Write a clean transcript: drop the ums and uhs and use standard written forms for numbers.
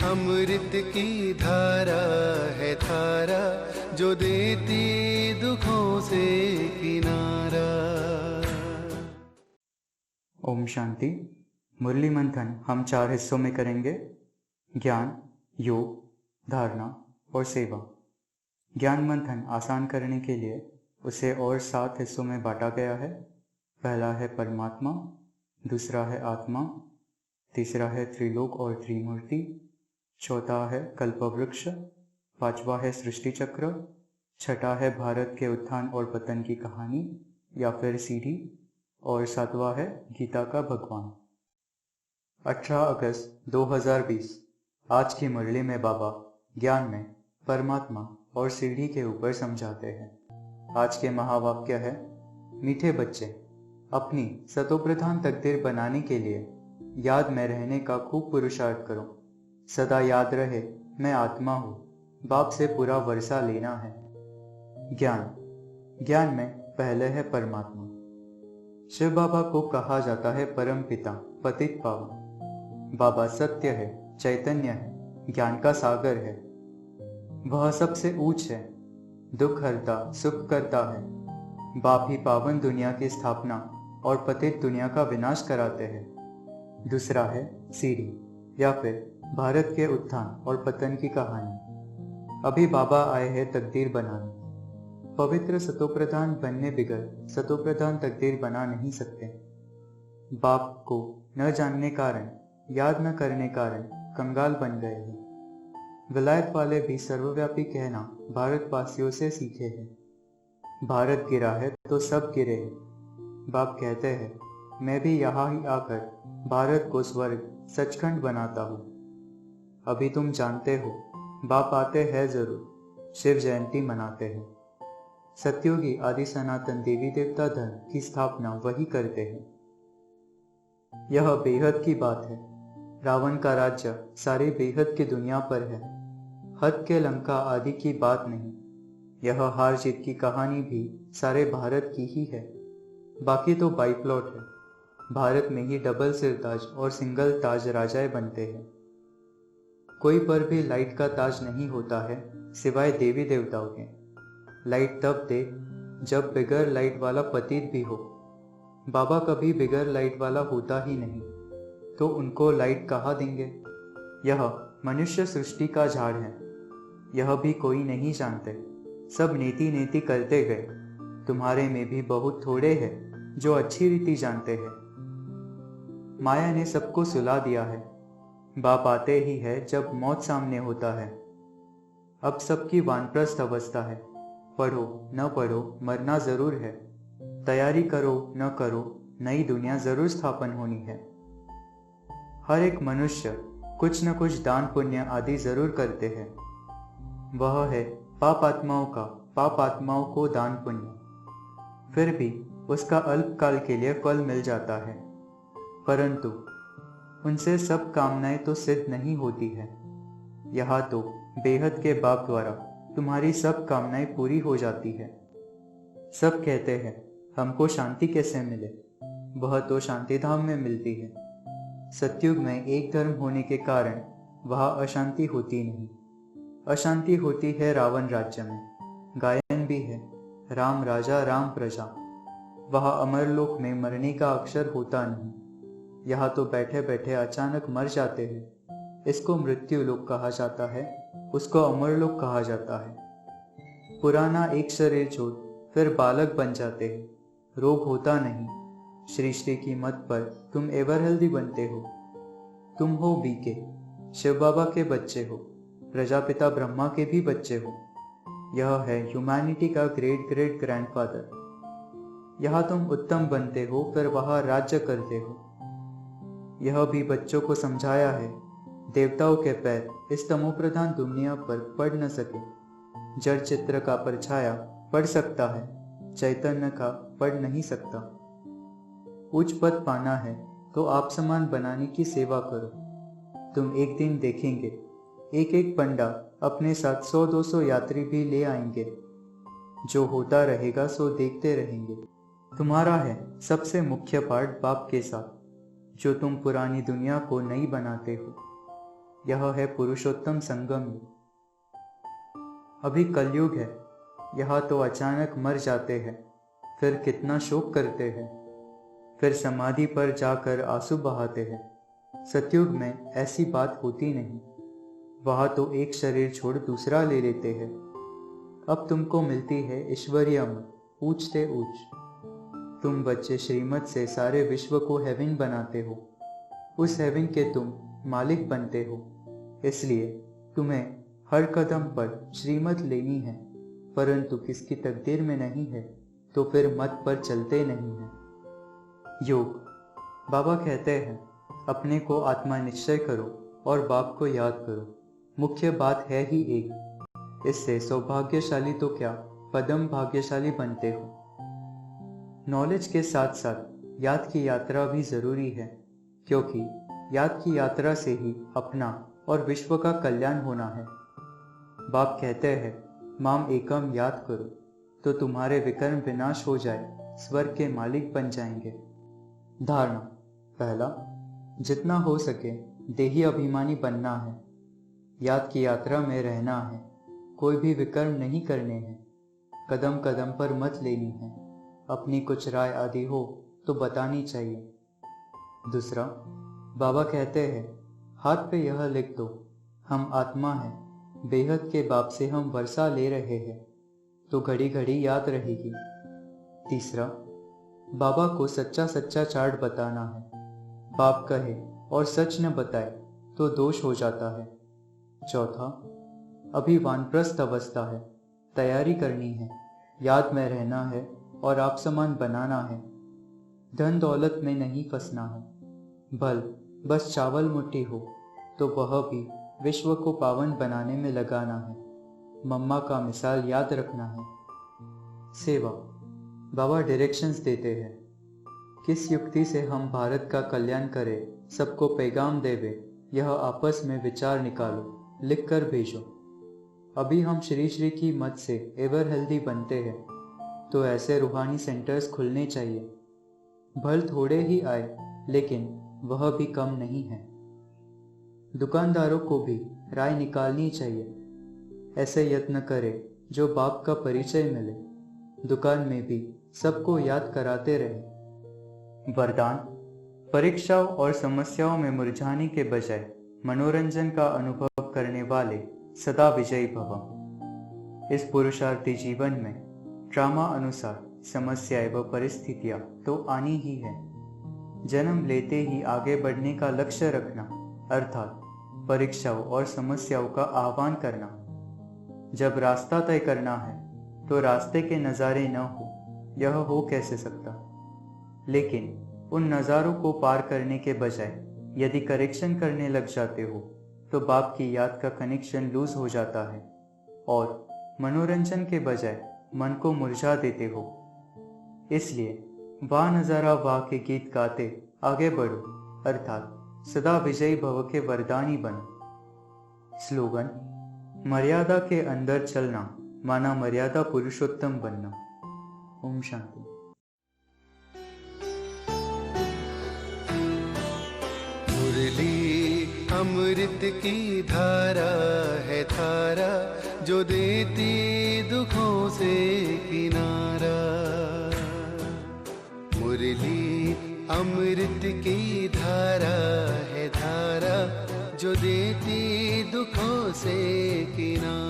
अमृत की धारा है धारा, जो देती दुखों से किनारा। ओम शांति। मुरली मंथन हम 4 हिस्सों में करेंगे: ज्ञान, योग, धारणा और सेवा। ज्ञान मंथन आसान करने के लिए उसे और 7 हिस्सों में बांटा गया है। पहला है परमात्मा, दूसरा है आत्मा, तीसरा है त्रिलोक और त्रिमूर्ति, चौथा है कल्पवृक्ष, पांचवा है सृष्टि चक्र, छठा है भारत के उत्थान और पतन की कहानी या फिर सीढ़ी, और सातवां है गीता का भगवान। 18 अगस्त 2020। आज की मुरली में बाबा ज्ञान में परमात्मा और सीढ़ी के ऊपर समझाते हैं। आज के महावाक्य है: मीठे बच्चे, अपनी सतोप्रधान तकदीर बनाने के लिए याद में रहने का खूब पुरुषार्थ करो। सदा याद रहे मैं आत्मा हूँ, बाप से पूरा वर्षा लेना है। ज्ञान में पहले है परमात्मा। शिव बाबा को कहा जाता है परम पिता, पतित पावन। बाबा सत्य है, चैतन्य है, ज्ञान का सागर है। वह सबसे ऊंच है, दुख हरता सुख करता है। बाप ही पावन दुनिया की स्थापना और पतित दुनिया का विनाश कराते हैं। दूसरा है सीढ़ी या फिर भारत के उत्थान और पतन की कहानी। अभी बाबा आए हैं तकदीर बनाने। पवित्र सतोप्रधान बनने बिगड़ सतोप्रधान तकदीर बना नहीं सकते। बाप को न जानने कारण, याद न करने कारण कंगाल बन गए हैं। विलायत वाले भी सर्वव्यापी कहना भारतवासियों से सीखे हैं। भारत गिरा है तो सब गिरे हैं। बाप कहते हैं, मैं भी यहाँ ही आकर भारत को स्वर्ग सचखंड बनाता हूँ। अभी तुम जानते हो, बाप आते हैं जरूर, शिव जयंती मनाते हैं। सत्युगी आदि सनातन देवी देवता धर्म की स्थापना वही करते हैं। यह बेहद की बात है। रावण का राज्य सारी बेहद की दुनिया पर है। हद के लंका आदि की बात नहीं। यह हार जीत की कहानी भी सारे भारत की ही है। बाकी तो बाई प्लॉट है। भारत में ही डबल सिरताज और सिंगल ताज राजाएं बनते हैं। कोई पर भी लाइट का ताज नहीं होता है सिवाय देवी देवताओं के। लाइट तब दे जब बिगर लाइट वाला पतित भी हो। बाबा कभी बिगर लाइट वाला होता ही नहीं, तो उनको लाइट कहाँ देंगे। यह मनुष्य सृष्टि का झाड़ है। यह भी कोई नहीं जानते। सब नीति नीति करते गए। तुम्हारे में भी बहुत थोड़े हैं जो अच्छी रीति जानते हैं। माया ने सबको सुला दिया है। बाप आते ही है जब मौत सामने होता है। अब सबकी वानप्रस्थ अवस्था है। पढ़ो न पढ़ो, मरना जरूर है। तैयारी करो न करो, नई दुनिया जरूर स्थापन होनी है। हर एक मनुष्य कुछ न कुछ दान पुण्य आदि जरूर करते हैं। वह है पाप आत्माओं को दान पुण्य। फिर भी उसका अल्पकाल के लिए फल मिल जाता है, परंतु उनसे सब कामनाएं तो सिद्ध नहीं होती है। यहाँ तो बेहद के बाप द्वारा तुम्हारी सब कामनाएं पूरी हो जाती है। सब कहते हैं हमको शांति कैसे मिले। वह तो शांति धाम में मिलती है। सतयुग में एक धर्म होने के कारण वहाँ अशांति होती नहीं। अशांति होती है रावण राज्य में। गायन भी है, राम राजा राम प्रजा। वहाँ अमरलोक में मरने का अक्षर होता नहीं। यहाँ तो बैठे बैठे अचानक मर जाते हैं। इसको मृत्यु लोक कहा जाता है, उसको अमरलोक कहा जाता है। पुराना एक शरीर छोड़ फिर बालक बन जाते हैं। रोग होता नहीं। सृष्टि की मत पर तुम एवर हेल्दी बनते हो। तुम हो बीके, शिव बाबा के बच्चे हो, प्रजापिता ब्रह्मा के भी बच्चे हो। यह है ह्यूमैनिटी का ग्रेट ग्रेट ग्रैंडफादर। यहाँ तुम उत्तम बनते हो, फिर वहाँ राज्य करते हो। यह भी बच्चों को समझाया है, देवताओं के पैर इस तमोप्रधान दुनिया पर पड़ न सके। जड़ चित्र का परछाया पड़ सकता है, चैतन्य का पड़ नहीं सकता। उच्च पद पाना है तो आप समान बनाने की सेवा करो। तुम एक दिन देखेंगे एक एक पंडा अपने साथ 100-200 यात्री भी ले आएंगे। जो होता रहेगा सो देखते रहेंगे। तुम्हारा है सबसे मुख्य पार्ट बाप के साथ, जो तुम पुरानी दुनिया को नई बनाते हो। यह है पुरुषोत्तम संगम। अभी कलयुग है, यह तो अचानक मर जाते हैं, फिर कितना शोक करते हैं, फिर समाधि पर जाकर आंसू बहाते हैं। सतयुग में ऐसी बात होती नहीं, वहाँ तो एक शरीर छोड़ दूसरा ले लेते हैं। अब तुमको मिलती है ईश्वरीय अमर ऊंचते ऊंच। तुम बच्चे श्रीमत से सारे विश्व को हेवन बनाते हो, उस हेवन के तुम मालिक बनते हो। इसलिए तुम्हें हर कदम पर श्रीमत लेनी है, परंतु किसकी तकदीर में नहीं है तो फिर मत पर चलते नहीं हैं। योग। बाबा कहते हैं अपने को आत्मा निश्चय करो और बाप को याद करो। मुख्य बात है ही एक, इससे सौभाग्यशाली तो क्या पदम भाग्यशाली बनते हो। नॉलेज के साथ साथ याद की यात्रा भी जरूरी है, क्योंकि याद की यात्रा से ही अपना और विश्व का कल्याण होना है। बाप कहते हैं माम एकम याद करो तो तुम्हारे विकर्म विनाश हो जाए, स्वर्ग के मालिक बन जाएंगे। धारणा। पहला, जितना हो सके देही अभिमानी बनना है, याद की यात्रा में रहना है, कोई भी विकर्म नहीं करने हैं, कदम कदम पर मत लेनी है, अपनी कुछ राय आदि हो तो बतानी चाहिए। दूसरा, बाबा कहते हैं हाथ पे यह लिख दो, हम आत्मा हैं, बेहद के बाप से हम वर्षा ले रहे हैं, तो घड़ी घड़ी याद रहेगी। तीसरा, बाबा को सच्चा सच्चा चार्ट बताना है, बाप कहे और सच न बताए तो दोष हो जाता है। चौथा, अभी वानप्रस्थ अवस्था है, तैयारी करनी है, याद में रहना है और आप समान बनाना है, धन दौलत में नहीं फंसना है, भल बस चावल मुट्ठी हो तो वह भी विश्व को पावन बनाने में लगाना है, मम्मा का मिसाल याद रखना है। सेवा। बाबा डायरेक्शंस देते हैं, किस युक्ति से हम भारत का कल्याण करें, सबको पैगाम देवे, यह आपस में विचार निकालो, लिख कर भेजो। अभी हम श्री श्री की मत से एवर हेल्दी बनते हैं, तो ऐसे रूहानी सेंटर्स खुलने चाहिए। भल थोड़े ही आए, लेकिन वह भी कम नहीं है। दुकानदारों को भी राय निकालनी चाहिए, ऐसे यत्न करें जो बाप का परिचय मिले, दुकान में भी सबको याद कराते रहे। वरदान। परीक्षाओं और समस्याओं में मुरझाने के बजाय मनोरंजन का अनुभव करने वाले सदा विजयी भव। इस पुरुषार्थी जीवन में ड्रामा अनुसार समस्याएं व परिस्थितियां तो आनी ही है। जन्म लेते ही आगे बढ़ने का लक्ष्य रखना, अर्थात परीक्षाओं और समस्याओं का आह्वान करना। जब रास्ता तय करना है तो रास्ते के नज़ारे न हो, यह हो कैसे सकता। लेकिन उन नज़ारों को पार करने के बजाय यदि करेक्शन करने लग जाते हो तो बाप की याद का कनेक्शन लूज हो जाता है और मनोरंजन के बजाय मन को मुरझा देते हो। इसलिए वाह नजारा वाह के गीत गाते आगे बढ़ो, अर्थात सदा विजयी भव के वरदानी बनो। स्लोगन। मर्यादा के अंदर चलना माना मर्यादा पुरुषोत्तम बनना। ओम शांति। मुरली अमृत की धारा है धारा, जो देती दुखों से किनारा। मुरली अमृत की धारा है धारा, जो देती दुखों से किनारा।